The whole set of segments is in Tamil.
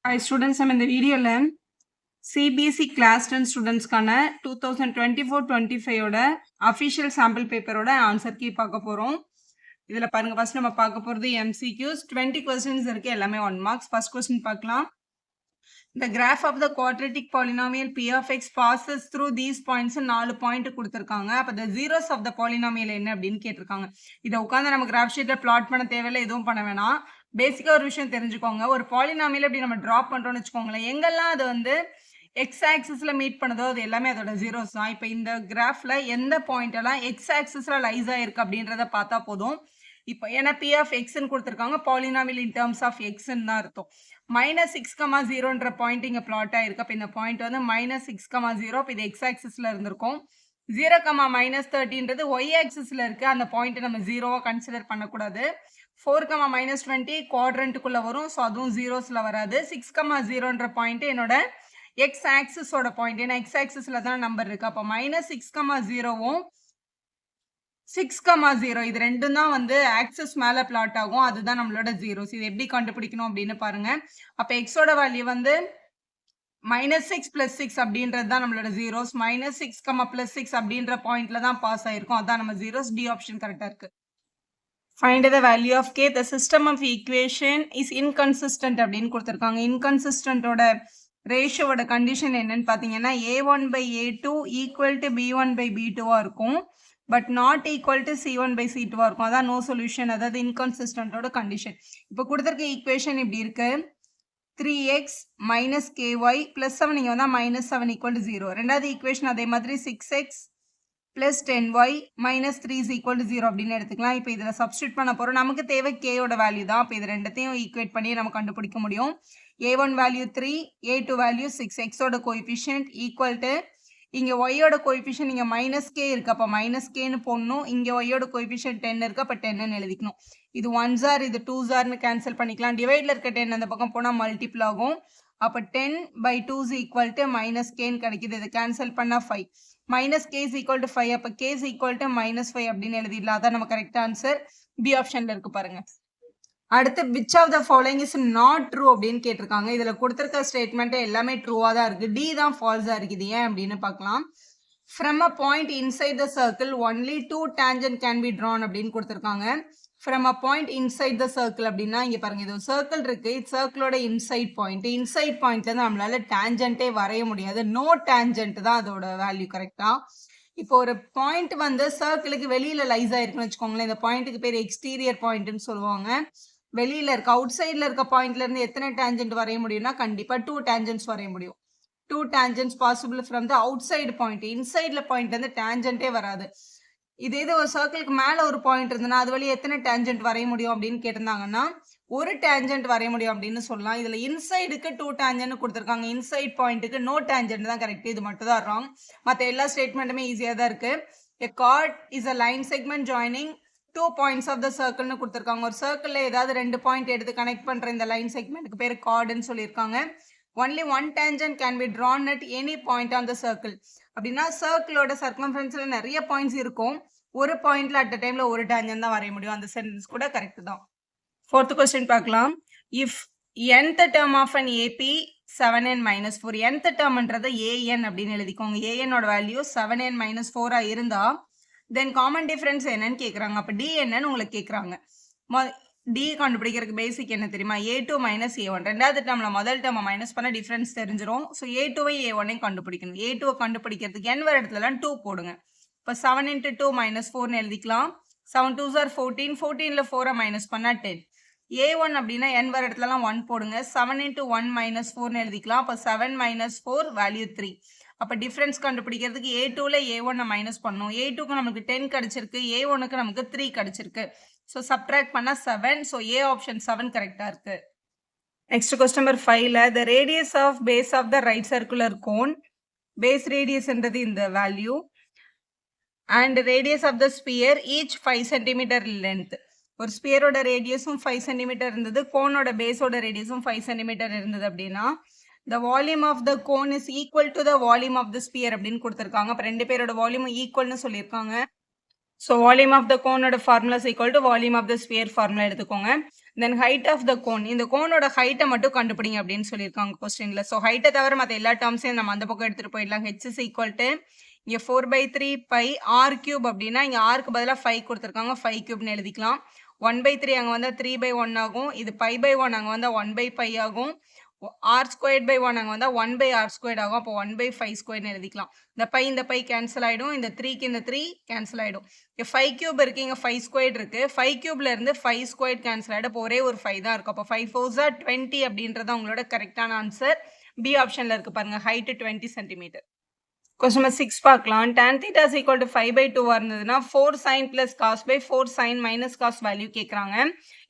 Hi students, நம்ம இந்த வீடியோல CBSE Class 10 ஸ்டூடெண்ட்ஸ்க்கான 2024-25 ஓட அஃபிஷியல் சாம்பிள் பேப்பரோட ஆன்சர் கீ பார்க்க போறோம். இதுல பாருங்க, ஃபர்ஸ்ட் நம்ம பார்க்க போறது MCQs 20 questions இருக்கு, எல்லாமே 1 marks. ஃபர்ஸ்ட் கொஸ்டின் பார்க்கலாம். The graph of the quadratic polynomial P of x passes through these points 4 point கொடுத்திருக்காங்க. அப்ப the zeros of the polynomial என்ன அப்படின்னு கேட்டிருக்காங்க. இதை உட்காந்து நம்ம கிராஃப் ஷீட்ல பிளாட் பண்ண தேவையில்லை, எதுவும் பண்ண வேணாம். பேசிக்கா ஒரு விஷயம் தெரிஞ்சுக்கோங்க. ஒரு பாலினாமியல் அப்படி நம்ம டிராப் பண்றோம்னு வச்சுக்கோங்களேன், எங்கெல்லாம் அது வந்து எக்ஸ் ஆக்சிஸ்ல மீட் பண்ணுதோ அது எல்லாமே அதோட ஜீரோஸ் தான். இப்போ இந்த கிராஃப்ல எந்த பாயிண்ட் எல்லாம் எக்ஸ் ஆக்சிஸ்ல லைஸ் ஆயிருக்கு அப்படின்றத பார்த்தா போதும். இப்போ ஏன்னா பி ஆஃப் எக்ஸ்ன்னு கொடுத்துருக்காங்க, பாலினாமியல் இன் டேர்ம்ஸ் ஆஃப் எக்ஸ்ன்னு தான் அர்த்தம். -6,0ன்ற பாயிண்ட் இங்க பிளாட் ஆயிருக்கு. அப்போ இந்த பாயிண்ட் வந்து -6,0. இப்போ இது எக்ஸ் ஆக்சிஸ்ல இருந்திருக்கும். 0,-30ன்றது ஒய் ஆக்சிஸ்ல இருக்கு. அந்த பாயிண்ட் நம்ம ஜீரோவா கன்சிடர் பண்ணக்கூடாது. 4,-20 குவாட்ரண்ட்டுக்குள்ள வரும். ஸோ அதுவும் ஜீரோஸ்ல வராது. 6,0ன்ற பாயிண்ட் என்னோட எக்ஸ் ஆக்சிஸோட பாயிண்ட். ஏன்னா எக்ஸ் ஆக்சிஸ்ல தான் நம்பர் இருக்கு. அப்போ -6,0வும் 6,0 இது ரெண்டும் தான் வந்து ஆக்சிஸ் மேல பிளாட் ஆகும். அதுதான் நம்மளோட ஜீரோஸ். இது எப்படி கண்டுபிடிக்கணும் அப்படின்னு பாருங்க. அப்ப எக்ஸோட வேல்யூ வந்து -6 + 6 அப்படின்றது தான் நம்மளோட ஜீரோஸ். -6, +6 அப்படின்ற பாயிண்ட்ல தான் பாஸ் ஆயிருக்கும். அதான் நம்ம ஜீரோஸ். டி ஆப்ஷன் கரெக்டா இருக்கு. Find the value of k. The system of equation is inconsistent அப்படின்னு கொடுத்திருக்காங்க. இன்கன்சிஸ்டன்டோட ரேஷியோட கண்டிஷன் என்னன்னு பார்த்தீங்கன்னா a1/a2 = b1/b2 இருக்கும். But not equal to c1/c2 இருக்கும். அதான் நோ சொல்யூஷன், அதாவது இன்கன்சிஸ்டன்டோட கண்டிஷன். இப்போ கொடுத்துருக்க ஈக்குவேஷன் இப்படி இருக்கு. 3x - ky +7 இங்கே வந்தால் -7 = 0. ரெண்டாவது ஈக்குவேஷன் அதே மாதிரி 6x + 10y - 3 = 0 அப்படின்னு எடுத்துக்கலாம். இப்போ இதில் சப்ஸ்டியூட் பண்ண போகிறோம். நமக்கு தேவை கேயோட வேல்யூ தான். இப்போ இது ரெண்டத்தையும் ஈக்குவேட் பண்ணி நம்ம கண்டுபிடிக்க முடியும். a1 வேல்யூ 3, a2 வேல்யூ 6, எக்ஸோட கோஎஃபிஷியன்ட் ஈக்குவல் டு இங்கே ஒய்யோட கோஎஃபிஷியன்ட் இங்கே -k இருக்கு. அப்போ -kன்னு போடணும். இங்கே ஒய்யோட கோஎஃபிஷியன்ட் 10 இருக்கு. அப்போ 10ன்னு எழுதிக்கணும். இது 1s இது 2s கேன்சல் பண்ணிக்கலாம். டிவைட்ல இருக்க 10 அந்த பக்கம் போனால் மல்டிபிள் ஆகும். அப்போ 10/2 = -kன்னு கிடைக்குது. இது கேன்சல் பண்ணால் 5. -k = 5. அப்போ k = -5 அப்படின்னு எழுதிடலாம். அதான் நம்ம கரெக்ட் ஆன்சர். பி ஆப்ஷன்ல இருக்கு பாருங்க. அடுத்து which of the following is not true அப்படின்னு கேட்டிருக்காங்க. இதுல கொடுத்திருக்க ஸ்டேட்மெண்ட் எல்லாமே ட்ரூவா தான் இருக்கு. டி தான் ஃபால்ஸா இருக்குது. ஏன் அப்படின்னு பார்க்கலாம். From a point inside the circle only 2 tangent can be Tran அப்படின்னு கொடுத்திருக்காங்க. From a point inside the circle அப்படின்னா இங்க பாருங்க, இது ஒரு சர்க்கிள் இருக்கு. இது சர்க்கிளோட இன்சைட் பாயிண்ட். இன்சைட் பாயிண்ட்ல இருந்து நம்மளால டேஞ்சன்ட்டே வரைய முடியாது. நோ டேஞ்சன்ட் தான் அதோட வேல்யூ. கரெக்டா? இப்போ ஒரு பாயிண்ட் வந்து சர்க்கிளுக்கு வெளியில லைஸ் ஆயிருக்குன்னு வச்சுக்கோங்களேன். இந்த பாயிண்ட்டுக்கு பேர் எக்ஸ்டீரியர் பாயிண்ட்னு சொல்லுவாங்க. வெளியில இருக்க அவுட் சைட்ல இருக்க பாயிண்ட்ல இருந்து எத்தனை டேஞ்சன்ட் வரைய முடியும்னா கண்டிப்பா 2 tangents வரைய முடியும். 2 tangents possible from the outside point. இன்சைட்ல பாயிண்ட் வந்து டேஞ்சன்ட்டே வராது. இது ஒரு சர்க்கிளுக்கு மேல ஒரு பாயிண்ட் இருந்ததுன்னா அது வழியா எத்தனை டேஞ்சன்ட் வரைய முடியும் அப்படின்னு கேட்டிருந்தாங்கன்னா ஒரு டேஞ்சன்ட் வரைய முடியும் அப்படின்னு சொல்லலாம். இதுல இன்சைடுக்கு 2 tangent கொடுத்துருக்காங்க. இன்சைட் பாயிண்ட்டுக்கு நோ டேஞ்சன்ட் தான் கரெக்ட். இது மட்டும் தான் ராங். மற்ற எல்லா ஸ்டேட்மெண்ட்டுமே ஈஸியா தான் இருக்கு. A chord is a line segment joining 2 points of the circle னு கொடுத்திருக்காங்க. ஒரு சர்க்கிள்ல ஏதாவது 2 பாயிண்ட் எடுத்து கனெக்ட் பண்ற இந்த லைன் செக்மெண்ட்க்கு பேர் கார்டுன்னு சொல்லியிருக்காங்க. only one tangent can be drawn at any point on the circle. அப்படின்னா சர்க்கிளோட சர்க்கம்ஃபரன்ஸ்ல நிறைய பாயிண்ட்ஸ் இருக்கும். ஒரு பாயிண்ட்ல அட் டைம்ல ஒரு டேஞ்சன்ட் தான் வரைய முடியும். அந்த சென்டென்ஸ் கூட கரெக்ட் தான். ஃபோர்த் கொஸ்டின் பார்க்கலாம். If nth term of an AP 7n - 4, nth termன்றது an அப்படின்னு எழுதிக்கோங்க. an ஓட வேல்யூ 7n - 4 இருந்தா தென் காமன் டிஃபரன்ஸ் என்னன்னு கேட்குறாங்க. அப்போ டி என்னன்னு உங்களுக்கு கேட்குறாங்க. டி கண்டுபிடிக்கிறதுக்கு பேசிக் என்ன தெரியுமா? a2 - a1. ரெண்டாவது டேர்ம்ல முதல் டேர்மை மைனஸ் பண்ண டிஃபரன்ஸ் தெரிஞ்சிடும். ஸோ a2வை a1ஐயும் கண்டுபிடிக்கணும். a2வை கண்டுபிடிக்கிறதுக்கு n வர இடத்துலலாம் 2 போடுங்க. இப்போ 7 × 2 - 4ன்னு எழுதிக்கலாம். 7 2s are 14. 14ல் 4ஐ மைனஸ் பண்ணால் 10. a1 அப்படின்னா n வர இடத்துலலாம் 1 போடுங்க. 7 × 1 - 4ன்னு எழுதிக்கலாம். அப்போ 7 - 4 வேல்யூ 3. அப்போ டிஃப்ரென்ஸ் கண்டுபிடிக்கிறதுக்கு a2ல a1 மைனஸ் பண்ணணும். a2க்கு நமக்கு 10 கிடைச்சிருக்கு, a1க்கு நமக்கு 3 கிடைச்சிருக்கு. ஸோ சப்ட்ராக்ட் பண்ணால் 7. ஸோ ஏ ஆப்ஷன் 7 கரெக்டாக இருக்கு. நெக்ஸ்ட் கொஸ்டின் நம்பர் 5ல the radius of base of the right circular cone. Base ரேடியஸ்ன்றது இந்த value and radius of the sphere each 5 cm length. ஒரு ஸ்பியரோட ரேடியஸும் 5 cm இருந்தது, கோனோட பேஸோட ரேடியஸும் 5 cm இருந்தது அப்படின்னா the volume of the cone is equal to the volume of the sphere அப்படின்னு கொடுத்திருக்காங்க. அப்ப ரெண்டு பேரோட வால்யூம் ஈக்குவல்னு சொல்லியிருக்காங்க. ஸோ வால்யூம் ஆஃப் த கோனோட formula is equal to volume of the sphere formula எடுத்துக்கோங்க. Then height of the cone, இந்த கோனோட ஹைட்டை மட்டும் கண்டுபிடிங்க அப்படின்னு சொல்லியிருக்காங்க கொஸ்டின்ல. ஸோ ஹைட்டை தவிர மற்ற எல்லா டேர்ம்ஸையும் நம்ம அந்த பக்கம் எடுத்துகிட்டு போயிடலாம். h is equal to இங்கே 4/3 பை ஆர் கியூப் அப்படின்னா இங்கே ஆருக்கு பதிலாக 5 கொடுத்துருக்காங்க, 5 கியூப்னு எழுதிக்கலாம். 1/3 அங்கே வந்தால் 3/1 ஆகும், இது π/1 அங்கே வந்தால் 1/π ஆகும், r²/1 அங்கே வந்தால் 1/r² ஆகும். அப்போ 1/5² எழுதிக்கலாம். இந்த பை கேன்சல் ஆகிடும், இந்த 3க்கு இந்த 3 கேன்சல் ஆகிடும். இங்கே 5 கியூப் இருக்குது, இங்கே 5² இருக்குது, 5 கியூப்ல இருந்து 5² கேன்சல் ஆகிடும். இப்போ ஒரே ஒரு 5 தான் இருக்கும். அப்போ 5 4s are 20 அப்படின்றது உங்களோட கரெக்டான ஆன்சர். பி ஆப்ஷனில் இருக்குது பாருங்க, ஹைட் 20 சென்டிமீட்டர். கொஸ்டின் நம்பர் 6 பார்க்கலாம். tan theta is equal to 5/2 இருந்ததுன்னா 4 sin plus cos by 4 sin minus cos value கேட்குறாங்க.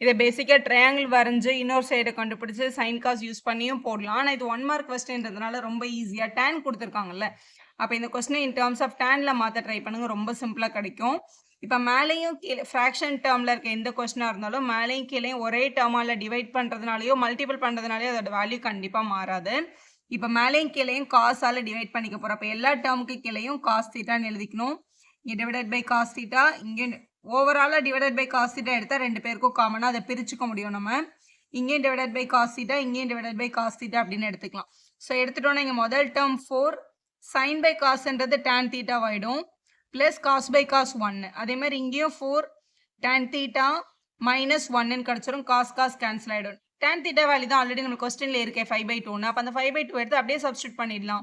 இதை பேசிக்காக ட்ரையாங்கிள் வரைஞ்சி இன்னொரு சைடை கண்டுபிடிச்சி sin cos யூஸ் பண்ணியும் போடலாம். ஆனால் இது 1 மார்க் கொஸ்டின்றதுனால ரொம்ப ஈஸியாக tan கொடுத்துருக்காங்கல்ல, அப்போ இந்த கொஸ்டினை இன் டேர்ம்ஸ் ஆஃப் டேனில் மாற்ற ட்ரை பண்ணுங்க, ரொம்ப சிம்பிளாக கிடைக்கும். இப்போ மேலேயும் கீழே ஃப்ராக்ஷன் டேர்மில் இருக்க எந்த கொஸ்டினாக இருந்தாலும் மேலேயும் கீழேயும் ஒரே டேர்மால் டிவைட் பண்ணுறதுனாலையோ மல்டிபிள் பண்ணுறதுனாலையோ அதோட வேல்யூ கண்டிப்பாக மாறாது. இப்போ மேலேயும் கீழேயும் காசால் டிவைட் பண்ணிக்க போகிறோம். அப்போ எல்லா டேர்முக்கு கீழேயும் காஸ் தீட்டான்னு எழுதிக்கணும். இங்கே டிவைடட் பை காஸ் தீட்டா, இங்கே ஓவராலாக டிவைடட் பை காஸ் தீட்டா எடுத்தால் 2 பேருக்கும் காமனாக அதை பிரிச்சுக்க முடியும் நம்ம. இங்கேயும் டிவைடட் பை காஸ் தீட்டா, இங்கேயும் டிவைடட் பை காஸ் தீட்டா அப்படின்னு எடுத்துக்கலாம். ஸோ எடுத்துட்டோன்னா இங்கே முதல் டேர்ம் 4 சைன் பை காசுன்றது டேன் தீட்டா ஆகிடும், ப்ளஸ் காஸ் பை காஸ் 1. அதே மாதிரி இங்கேயும் 4 டேன் தீட்டா மைனஸ் 1ன்னு கிடச்சிரும், காஸ் கேன்சல் ஆகிடும். tan theta வேல்யூ தான் ஆல்ரெடி நம்ம கொஸ்டின்ல இருக்கே 5/2. அப்போ அந்த 5/2 எடுத்து அப்படியே சப்ஸ்டியூட் பண்ணிடலாம்.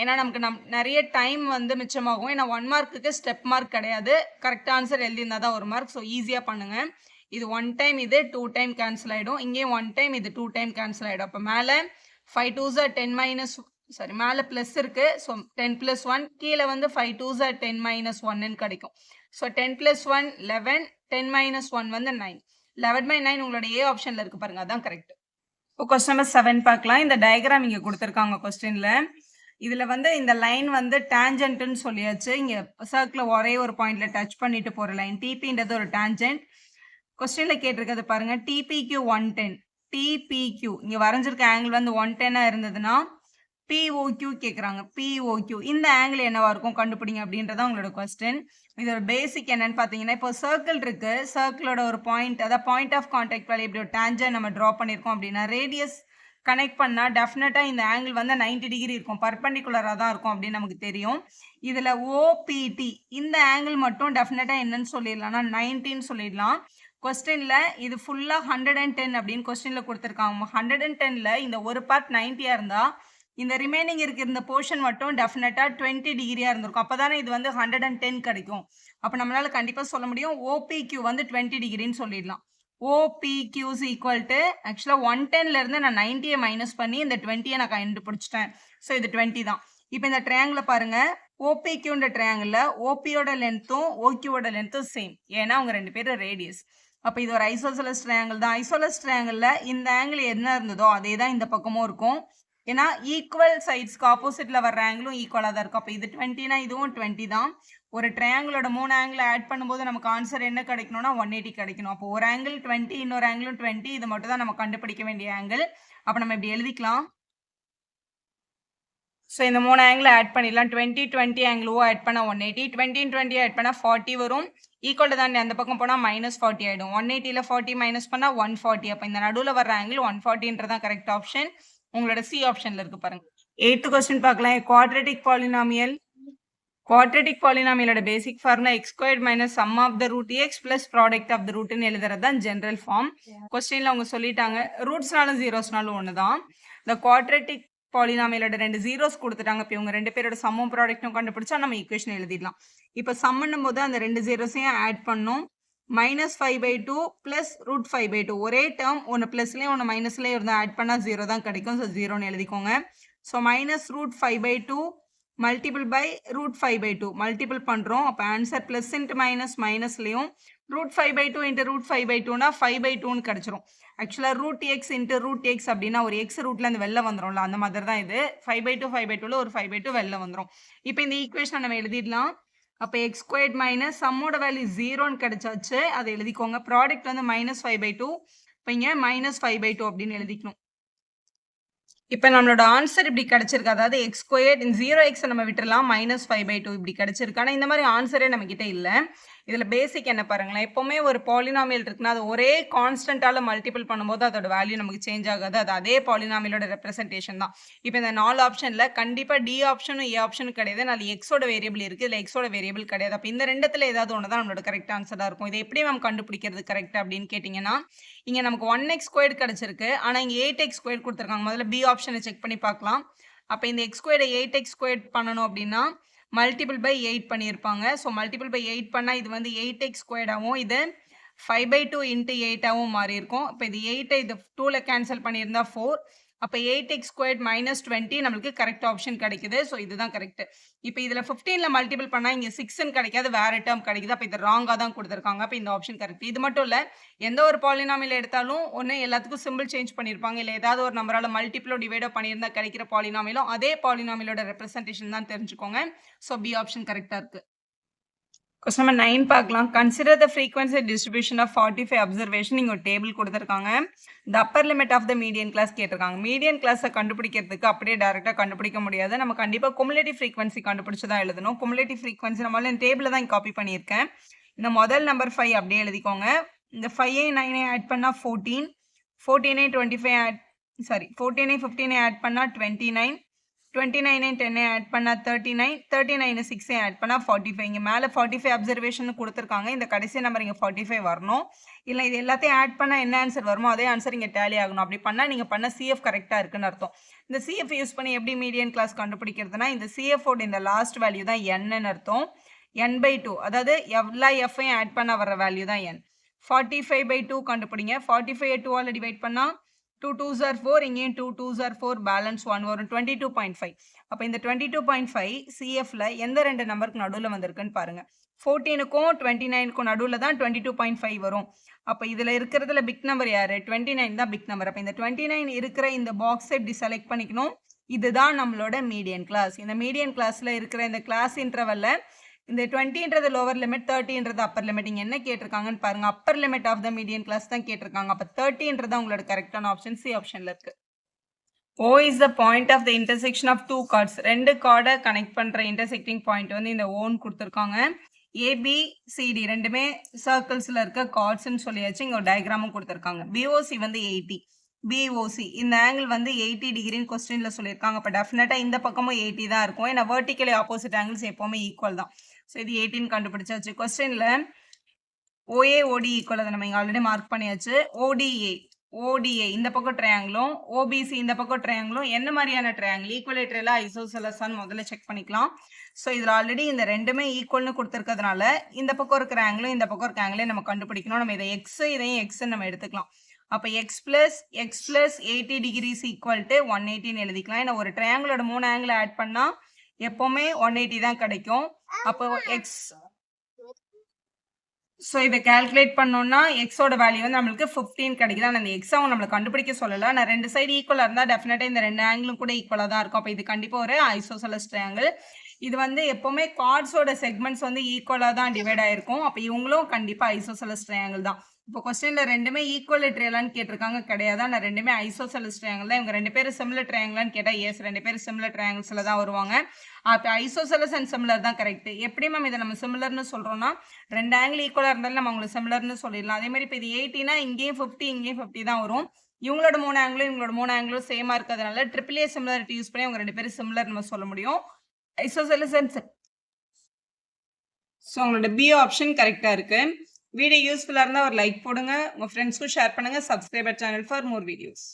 ஏன்னா நமக்கு நிறைய டைம் வந்து மிச்சமாகும். ஏன்னா 1 மார்க்குக்கு ஸ்டெப் மார்க் கிடையாது, கரெக்ட் ஆன்சர் எழுதியிருந்தா தான் 1 மார்க். ஸோ ஈஸியாக பண்ணுங்க. இது 1 டைம், இது 2 டைம் கேன்சல் ஆகிடும், இங்கேயும் 1 டைம், இது 2 டைம் கேன்சல் ஆகிடும். அப்போ மேலே 5 2s are 10 minus சாரி மேலே ப்ளஸ் இருக்குது, ஸோ 10 + 1, கீழே வந்து 5 2s are 10 - 1ன்னு கிடைக்கும். ஸோ 10 + 1 11, 10 - 1 வந்து 9. 11/9 உங்களோட ஏ ஆப்ஷனில் இருக்கு பாருங்க, அதான் கரெக்ட். இப்போ கொஸ்டின் நம்பர் 7 பார்க்கலாம். இந்த டயக்ராம் இங்கே கொடுத்துருக்காங்க கொஸ்டின்ல. இதில் வந்து இந்த லைன் வந்து டேஞ்சன்ட்னு சொல்லியாச்சு. இங்கே சர்க்கிளில் ஒரே ஒரு பாயிண்ட்ல டச் பண்ணிட்டு போகிற லைன் டிபின்றது ஒரு டேஞ்சன்ட். கொஸ்டினில் கேட்டிருக்கிறது பாருங்க, டிபிக்யூ 110, டிபிக்யூ இங்கே வரைஞ்சிருக்க ஆங்கிள் வந்து 110 இருந்ததுன்னா பிஓக்யூ கேட்குறாங்க. பிஓக்யூ இந்த ஆங்கிள் என்னவா இருக்கும் கண்டுபிடிங்க அப்படின்றதான் உங்களோட கொஸ்டின். இதோட பேசிக் என்னன்னு பார்த்தீங்கன்னா, இப்போ சர்க்கிள் இருக்கு, சர்க்கிளோட ஒரு பாயிண்ட், அதாவது பாயிண்ட் ஆஃப் கான்டாக்ட் வேல்யூ இப்படி ஒரு டேஞ்சன்ட் நம்ம ட்ரா பண்ணியிருக்கோம் அப்படின்னா ரேடியஸ் கனெக்ட் பண்ணால் டெஃபினட்டாக இந்த ஆங்கிள் வந்து 90 டிகிரி இருக்கும், பர்பண்டிகுலராக தான் இருக்கும் அப்படின்னு நமக்கு தெரியும். இதில் ஓபிடி இந்த ஆங்கிள் மட்டும் டெஃபினட்டாக என்னன்னு சொல்லிடலாம்னா 90ன்னு சொல்லிடலாம். கொஸ்டினில் இது ஃபுல்லாக 110 அப்படின்னு கொஸ்டினில் கொடுத்துருக்காங்க. 110ல் இந்த ஒரு பார்ட் 90யாக இருந்தால் இந்த ரிமைனிங் இருந்த போர்ஷன் மட்டும் டெஃபினட்டாக 20 டிகிரியாக இருந்திருக்கும். அப்போ தானே இது வந்து 110 கிடைக்கும். அப்போ நம்மளால கண்டிப்பாக சொல்ல முடியும் ஓபிக்யூ வந்து 20 டிகிரின்னு சொல்லிடலாம். ஓபிக்யூ இஸ் ஈக்குவல் டு ஆக்சுவலாக 110லேருந்து நான் 90யை மைனஸ் பண்ணி இந்த 20யை நான் கண்டுபிடிச்சிட்டேன். ஸோ இது 20 தான். இப்போ இந்த ட்ரையாங்கிளை பாருங்கள், ஓபிக்யூன்ற ட்ரையாங்கிளில் ஓபியோட லென்த்தும் ஓக்யூவோட லென்த்தும் சேம், ஏன்னா அவங்க 2 பேரும் ரேடியஸ். அப்போ இது ஒரு ஐசோசெலஸ் ட்ரையாங்கிள் தான். ஐசோசெலஸ் ட்ரையாங்கிளில் இந்த ஆங்கிள் என்ன இருந்ததோ அதே தான் இந்த பக்கமும் இருக்கும். ஏன்னா ஈக்குவல் சைட்ஸ்க்கு ஆப்போசிட்ல வர்ற ஆங்கிளும் ஈக்குவலாக தான் இருக்கும். அப்போ இது 20னா இதுவும் 20 தான். ஒரு ட்ரையாங்கிளோட 3 ஆங்கிள் ஆட் பண்ணும்போது நமக்கு ஆன்சர் என்ன கிடைக்கணும்னா 180 கிடைக்கணும். அப்போ ஒரு ஆங்கிள் 20, இன்னொரு ஆங்கிளும் 20, இது மட்டும் தான் நம்ம கண்டுபிடிக்க வேண்டிய ஆங்கிள். அப்போ நம்ம இப்படி எழுதிக்கலாம். ஸோ இந்த 3 ஆங்கிள் ஆட் பண்ணிடலாம். 20 20 ஆங்கிள் ஆட் பண்ணால் 180, 20 20 ஆட் பண்ணால் 40 வரும். ஈக்குவல் தான் அந்த பக்கம் போனால் -40 ஆகிடும். 180ல் 40 மைனஸ் பண்ணால் 140. அப்போ இந்த நடுவில் வர்ற ஆங்கிள் 140ன்றதான் கரெக்ட் ஆப்ஷன். உங்களோட சி ஆப்ஷன்ல இருக்கு பாருங்க. 8th கொஸ்டின் பார்க்கலாம். Quadratic polynomial. குவாட்ரேட்டிக் பாலினாமியலோட basic formula x² - sum of the root x plus product of the rootன்னு எழுதுறது தான் ஜென்ரல் ஃபார்ம். கொஸ்டின்ல அவங்க சொல்லிட்டாங்க, ரூட்ஸ்னாலும் ஜீரோஸ்னாலும் ஒன்று தான். இந்த குவாட்ரேட்டிக் பாலினாமியலோட 2 ஜீரோஸ் கொடுத்துட்டாங்க. இப்போ இவங்க 2 பேரோட சம்மும் ப்ராடக்ட்டும் கண்டுபிடிச்சா நம்ம ஈக்குவேஷன் எழுதிடலாம். இப்போ சம்முன்னும் போது அந்த 2 ஜீரோஸையும் ஆட் பண்ணும். -5/2 + √5/2 ஒரே டேர்ம், ஒன்று ப்ளஸ்லேயும் ஒன்று மைனஸ்லேயும் இருந்தால் ஆட் பண்ணால் 0 தான் கிடைக்கும். ஸோ 0ன்னு எழுதிக்கோங்க. ஸோ -√5/2 மல்டிபிள் பை √5/2 மல்டிபிள் பண்ணுறோம். அப்போ ஆன்சர் ப்ளஸ் இன்ட்டு மைனஸ் மைனஸ்லேயும் √5/2 × √5/2னா 5/2ன்னு கிடச்சிரும். ஆக்சுவலாக √x × √x அப்படின்னா ஒரு எக்ஸ் ரூட்டில் அந்த வெளில வந்துடும்ல, அந்த மாதிரி தான் இது. 5/2 ஒரு 5/2 வெளில வந்துடும். இப்போ இந்த ஈக்குவேஷனை நம்ம எழுதிடலாம். அப்போ x² - சம்மோட வேல்யூ 0ன்னு கிடைச்சாச்சு, அதை எழுதிக்கோங்க. ப்ராடக்ட் வந்து -5/2, இப்போ இங்கே -5/2 அப்படின்னு எழுதிக்கணும். இப்போ நம்மளோட ஆன்சர் இப்படி கிடைச்சிருக்கு. அதாவது x² 0x நம்ம விட்டுறலாம், -5/2 இப்படி கிடைச்சிருக்கு. ஆனால் இந்த மாதிரி ஆன்சரே நம்ம கிட்ட இல்லை. இதுல பேசிக் என்ன பாருங்களேன், எப்பவுமே ஒரு பாலினாமியல் இருக்குன்னா, அது ஒரே கான்ஸ்டன்ட்டால மல்டிபிள் பண்ணும்போது அதோட வேல்யூ நமக்கு சேஞ்ச் ஆகாது. அது அதே பாலினாமியலோட ரெப்ரசன்டேஷன் தான். இப்ப இந்த 4 ஆப்ஷன்ல கண்டிப்பா டி ஆப்ஷனும், ஏ ஆப்ஷனும் கிடையாது. அதுல எக்ஸோட வேரியபிள் இருக்கு. இதுல எக்ஸோட வேரியபிள் கிடையாது. அப்ப இந்த 2த்துல ஏதாவது ஒண்ணு தான் நம்மளோட கரெக்ட் ஆன்ஸரா இருக்கும். இத எப்படி மேம் கண்டுபிடிக்கிறது கரெக்ட் அப்படின்னு கேட்டீங்கன்னா, இங்க நமக்கு 1x ஸ்கொயர்ட் கிடைச்சிருக்கு. ஆனா இங்க 8x ஸ்கொயர்ட் குடுத்திருக்காங்க. முதல்ல பி ஆப்ஷன செக் பண்ணி பார்க்கலாம். அப்ப இந்த x ஸ்கொயர்ட 8x ஸ்கொயர்ட் பண்ணணும் அப்படின்னா, மல்டிபிள் பை 8 பண்ணியிருப்பாங்க. ஸோ மல்டிபிள் பை 8 பண்ணா இது வந்து 8x ஸ்கொயர்டாவும், இது 5/2 இன்டு 8ஆவும் மாறியிருக்கும். இப்ப இது 8 இது 2ல கேன்சல் பண்ணியிருந்தா 4. அப்ப 8x ஸ்கொயர்ட் மைனஸ் 20 நம்மளுக்கு கரெக்ட் ஆப்ஷன் கிடைக்குது. ஸோ இதுதான் கரெக்ட். இப்ப இதுல 15ல மல்டிபிள் பண்ணா இங்க 6ன்னு கிடைக்காது. வேற டேர்ம் கிடைக்குது. அப்ப இது ராங்கா தான் குடுத்திருக்காங்க. அப்ப இந்த ஆப்ஷன் கரெக்ட். இது மட்டும் இல்ல, எந்த ஒரு பாலினாமியல் எடுத்தாலும் ஒண்ணு எல்லாத்துக்கும் சிம்பிள் சேஞ்ச் பண்ணியிருப்பாங்க. இல்ல ஏதாவது ஒரு நம்பரால மல்டிபிளோ டிவைடோ பண்ணியிருந்தா கிடைக்கிற பாலினாமியலும் அதே பாலினாமியலோட ரெப்ரசன்டேஷன் தான் தெரிஞ்சுக்கோங்க. ஸோ பி ஆப்ஷன் கரெக்ட்டா இருக்கு. கொஸ்டின் நம்பர் 9 பார்க்கலாம். Consider the frequency distribution of 45 observation. இங்க ஒரு டேபிள் கொடுத்துருக்காங்க. The upper limit of the median class கேட்டிருக்காங்க. மீடியன் கிளாஸை கண்டுபிடிக்கிறதுக்கு அப்படியே டைரக்டா கண்டுபிடிக்க முடியாது. நம்ம கண்டிப்பா குமுலேட்டிவ் ஃப்ரீக்வன்சி கண்டுபிடிச்சு தான் எழுதணும். குமுலேட்டிவ் ஃப்ரீக்வன்சி நம்மளால இந்த டேபிள தான் காப்பி பண்ணியிருக்கேன். இந்த முதல் நம்பர் 5 அப்படியே எழுதிக்கோங்க. இந்த 5ஐ 9ஐ ஆட் பண்ணா 14, 14ஐ 25 ஆட் 14ஐ 15ஐ ஆட் பண்ணா 29, 29 10 ஆட் பண்ணா 39, 39 6 ஆட் பண்ணா 45. இங்க மேல 45 அப்சர்வேஷன் கொடுத்திருக்காங்க. இந்த கடைசி நம்பர் இங்க 45 வரணும். இல்ல இது எல்லாத்தையும் ஆட் பண்ணா என்ன ஆன்சர் வருமோ அதே ஆன்சர் இங்க டேலி ஆகணும். அப்படி பண்ணா நீங்க பண்ண சிஎஃப் கரெக்ட்டா இருக்குன்னு அர்த்தம். இந்த சிஎஃப் யூஸ் பண்ணி எப்படி மீடியன் கிளாஸ் கண்டுபிடிக்கிறதுனா, இந்த சிஎஃப் ஓட இந்த லாஸ்ட் வேல்யூ தான் n அர்த்தம். n/2 அதாவது எல்லா fஐயும் ஆட் பண்ண வர வேல்யூ தான் n. 45/2 கண்டுபிடிங்க. 45 2ஆல டிவைட் பண்ணா 2 2s are 4, இங்கேயும் 2 2s are 4, பேலன்ஸ் 1 வரும். 22.5. அப்ப இந்த 22.5 CFல எந்த ரெண்டு நம்பருக்கு நடுவுல வந்திருக்குன்னு பாருங்க. 14க்கும் 29க்கும் நடுவுல தான் 22.5 வரும். அப்ப இதுல இருக்கிறதுல பிக் நம்பர் யாரு? 29 தான் பிக் நம்பர். அப்ப இந்த 29 இருக்கிற இந்த பாக்ஸை இப்படி செலக்ட் பண்ணிக்கணும். இதுதான் நம்மளோட மீடியன் கிளாஸ். இந்த மீடியன் கிளாஸ்ல இருக்கிற இந்த கிளாஸ் இன்டர்வல்ல இந்த 20ன்றது லோவர் லிமிட், 30ன்றது அப்பர் லிமிட். இங்க என்ன கேட்டிருக்காங்கன்னு பாருங்க. Upper limit of the median class தான் கேட்டிருக்காங்க. அப்ப 30ன்றது உங்களோட கரெக்டான ஆப்ஷன் சி ஆப்ஷன்ல இருக்கு. O is the point of the intersection of two chords. ரெண்டு கார்டை கனெக்ட் பண்ற இன்டர்செக்டிங் பாயிண்ட் வந்து இந்த ஓன்னு கொடுத்துருக்காங்க. ABCD ரெண்டுமே சர்க்கிள்ஸ்ல இருக்க கார்ட்ஸ்ன்னு சொல்லியாச்சு. இங்க ஒரு டயக்ராமும் கொடுத்துருக்காங்க. BOC வந்து 80, BOC இந்த ஆங்கிள் வந்து 80 டிகிரின்னு கொஸ்டின்ல சொல்லியிருக்காங்க. அப்ப டெஃபினட்டா இந்த பக்கமும் 80 தான் இருக்கும். ஏன்னா வெர்டிகலி ஆப்போசிட் ஆங்கிள்ஸ் எப்பவுமே ஈக்குவல் தான். ஸோ இது 18 கண்டுபிடிச்சாச்சு. கொஸ்டின்ல OA OD ஈக்குவல், அதை நம்ம இங்க ஆல்ரெடி மார்க் பண்ணியாச்சு. ODA இந்த பக்கம் ட்ரையாங்கிளும், OBC இந்த பக்கம் ட்ரையாங்கிளும் என்ன மாதிரியான ட்ரையாங்கிள்? ஈக்குவலேட்டரா ஐசோசெலஸான்னு முதல்ல செக் பண்ணிக்கலாம். ஸோ இதில் ஆல்ரெடி இந்த ரெண்டுமே ஈக்குவல்னு கொடுத்துருக்கிறதுனால இந்த பக்கம் இருக்கிற ஆங்கிளும் இந்த பக்கம் இருக்கிற ஆங்கிளையும் நம்ம கண்டுபிடிக்கணும். நம்ம இதை எக்ஸ், இதையும் எக்ஸ்ன்னு நம்ம எடுத்துக்கலாம். அப்போ X plus 80 degrees equal to 180ன்னு எழுதிக்கலாம். ஏன்னா ஒரு ட்ரையாங்கிளோட 3 ஆங்கிள் ஆட் பண்ணா எப்பவுமே 180 தான் கிடைக்கும். அப்போ எக்ஸ், ஸோ இதை கால்குலேட் பண்ணோம்னா எக்ஸோட வேல்யூ வந்து நம்மளுக்கு 15 கிடைக்குது. ஆனால் இந்த எக்ஸ் அவங்க நம்மளை கண்டுபிடிக்க சொல்லலை. நான் ரெண்டு சைடு ஈக்குவலாக இருந்தால் டெஃபினட்டாக இந்த ரெண்டு ஆங்கிளும் கூட ஈக்குவலாக தான் இருக்கும். அப்போ இது கண்டிப்பாக ஒரு ஐசோசெலஸ் ட்ரையாங்கிள். இது வந்து எப்பவுமே கார்ட்ஸோட செக்மெண்ட்ஸ் வந்து ஈக்குவலாக தான் டிவைட் ஆயிருக்கும். அப்போ இவங்களும் கண்டிப்பாக ஐசோசெலஸ் ட்ரையாங்கிள் தான். இப்போ கொஸ்டின்ல ரெண்டுமே ஈக்குவலேட்டரலான்னு கேட்டிருக்காங்க, கிடையாது. ஆனால் ரெண்டுமே ஐசோசெலஸ் ட்ரையாங்கிள் தான். இவங்க ரெண்டு பேரும் சிமிலர் ட்ரையாங்கிளான்னு கேட்டால் எஸ், ரெண்டு பேரும் சிமிலர் ட்ரையாங்கிள்ஸ்ல தான் வருவாங்க. அப்போ ஐசோசெலஸ் அண்ட் சிமிலர் தான் கரெக்ட். எப்படி மேம் இதை நம்ம சிமிலர்னு சொல்றோம்னா, ரெண்டு ஆங்கிள் ஈக்குவலாக இருந்தாலும் நம்ம அவங்களுக்கு சிமிலர்னு சொல்லிடலாம். அதே மாதிரி இப்போ இது 80னா இங்கேயும் 50, இங்கேயும் 50 தான் வரும். இவங்களோட 3 ஆங்கிளும் இவங்களோட 3 ஆங்கிளும் சேமா இருக்கிறதுனால AAA சிமிலாரிட்டி யூஸ் பண்ணி அவங்க ரெண்டு பேரும் சிமிலர் நம்ம சொல்ல முடியும். ஐசோசெலஸ் அண்ட் ஸோ உங்களோட பி ஆப்ஷன் கரெக்டாக இருக்கு. வீடியோ யூஸ்ஃபுல்லாக இருந்தால் ஒரு லைக் போடுங்க, உங்கள் ஃப்ரெண்ட்ஸ்க்கும் ஷேர் பண்ணுங்கள். Subscriber channel for more videos.